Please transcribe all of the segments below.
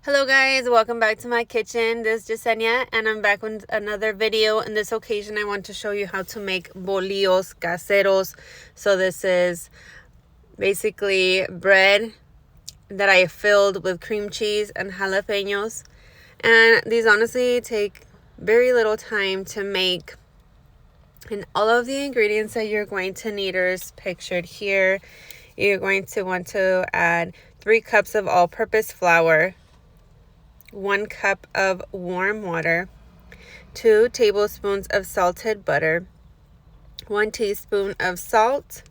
Hello guys, welcome back to my kitchen. This is Yesenia and I'm back with another video. In this occasion I want to show you how to make bolillos caseros. So this is basically bread that I filled with cream cheese and jalapeños. And these honestly take very little time to make. And all of the ingredients that you're going to need are pictured here. You're going to want to add 3 cups of all-purpose flour, 1 cup of warm water, 2 tablespoons of salted butter, 1 teaspoon of salt,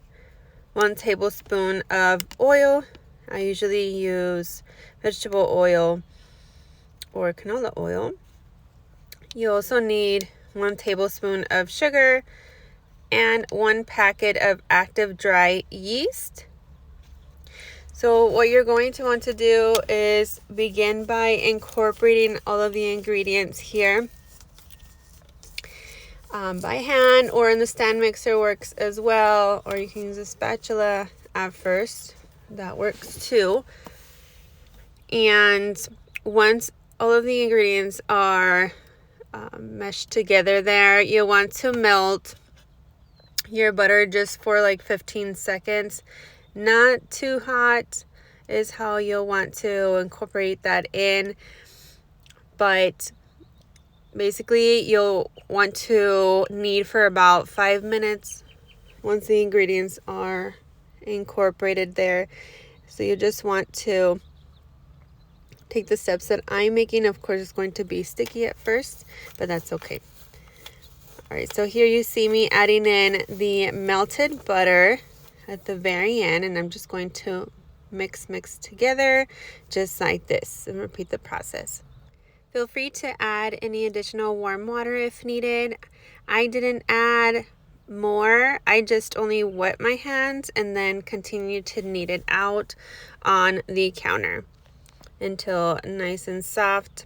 1 tablespoon of oil. I usually use vegetable oil or canola oil. You also need 1 tablespoon of sugar and 1 packet of active dry yeast. So what you're going to want to do is begin by incorporating all of the ingredients here by hand, or in the stand mixer works as well, or you can use a spatula at first. That works too. And once all of the ingredients are meshed together there, you'll want to melt your butter just for like 15 seconds. Not too hot is how you'll want to incorporate that in, but basically you'll want to knead for about 5 minutes once the ingredients are incorporated there. So you just want to take the steps that I'm making. Of course, it's going to be sticky at first, but that's okay. All right, so here you see me adding in the melted butter at the very end, and I'm just going to mix together just like this and repeat the process. Feel free to add any additional warm water if needed. I didn't add more. I just only wet my hands and then continue to knead it out on the counter until nice and soft.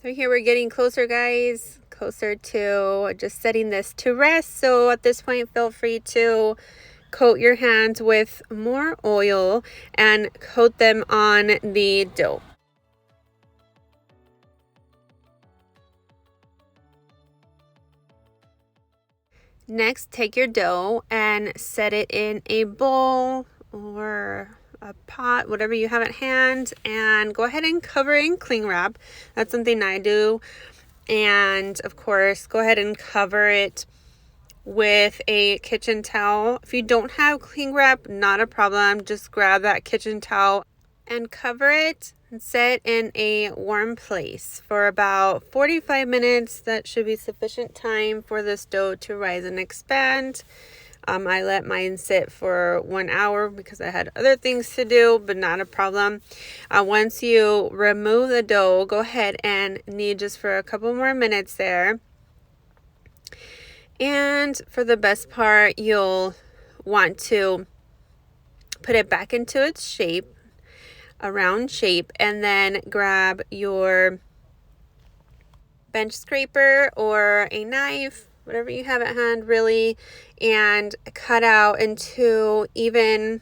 So here we're getting closer, guys, closer to just setting this to rest. So at this point, feel free to coat your hands with more oil and coat them on the dough. Next, take your dough and set it in a bowl or a pot, whatever you have at hand, and go ahead and cover it in cling wrap. That's something I do. And of course, go ahead and cover it with a kitchen towel. If you don't have cling wrap, not a problem. Just grab that kitchen towel and cover it and set in a warm place for about 45 minutes. That should be sufficient time for this dough to rise and expand. I let mine sit for 1 hour because I had other things to do, but not a problem. Once you remove the dough, go ahead and knead just for a couple more minutes there. And for the best part, you'll want to put it back into its shape, a round shape, and then grab your bench scraper or a knife, whatever you have at hand really, and cut out into even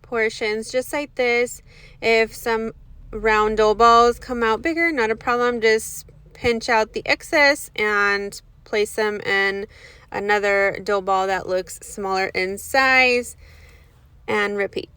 portions just like this. If some round dough balls come out bigger, not a problem. Just pinch out the excess and place them in another dough ball that looks smaller in size, and repeat.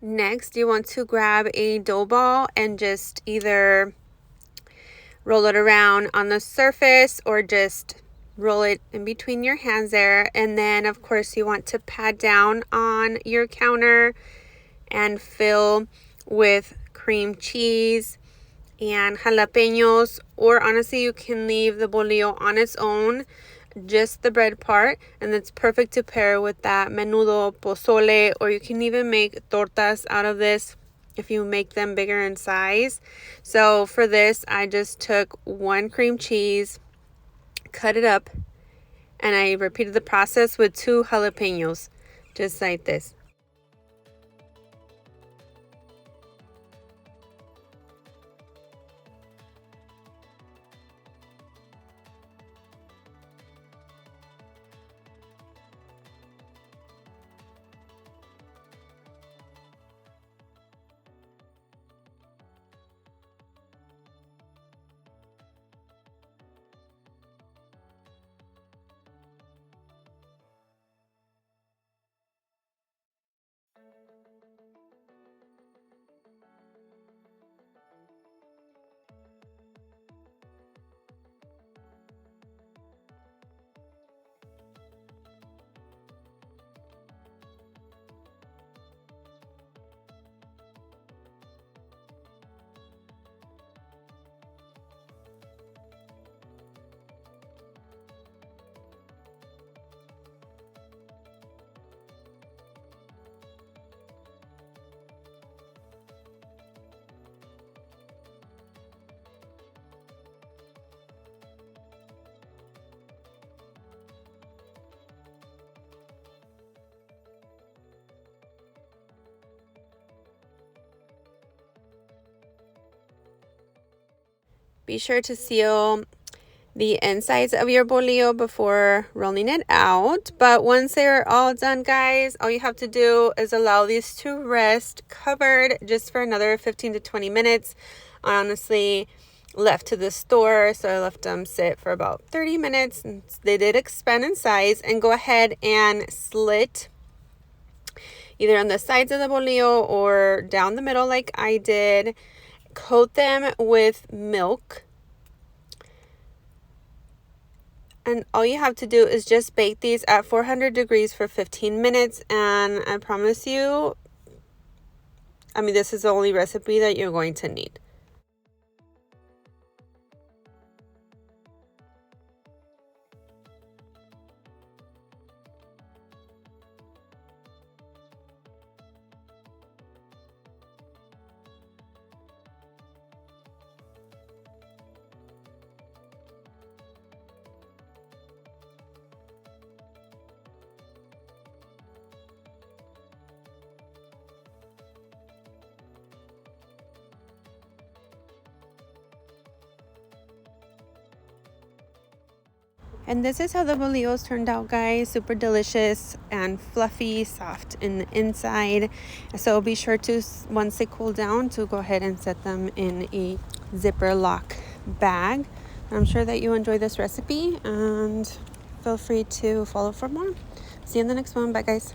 Next, you want to grab a dough ball and just either roll it around on the surface or just roll it in between your hands there. And then, of course, you want to pat down on your counter and fill with cream cheese and jalapeños, or honestly, you can leave the bolillo on its own, just the bread part, and it's perfect to pair with that menudo, pozole, or you can even make tortas out of this if you make them bigger in size. So for this, I just took one cream cheese, cut it up, and I repeated the process with 2 jalapeños, just like this. Be sure to seal the insides of your bolillo before rolling it out. But once they're all done, guys, all you have to do is allow these to rest covered just for another 15 to 20 minutes. Honestly, left to the store. So I left them sit for about 30 minutes. And they did expand in size. And go ahead and slit either on the sides of the bolillo or down the middle like I did. Coat them with milk. And all you have to do is just bake these at 400 degrees for 15 minutes. And I promise you, I mean, this is the only recipe that you're going to need. And this is how the bolillos turned out, guys. Super delicious and fluffy, soft in the inside. So be sure to, once they cool down, to go ahead and set them in a zipper lock bag. I'm sure that you enjoy this recipe, and feel free to follow for more. See you in the next one. Bye, guys.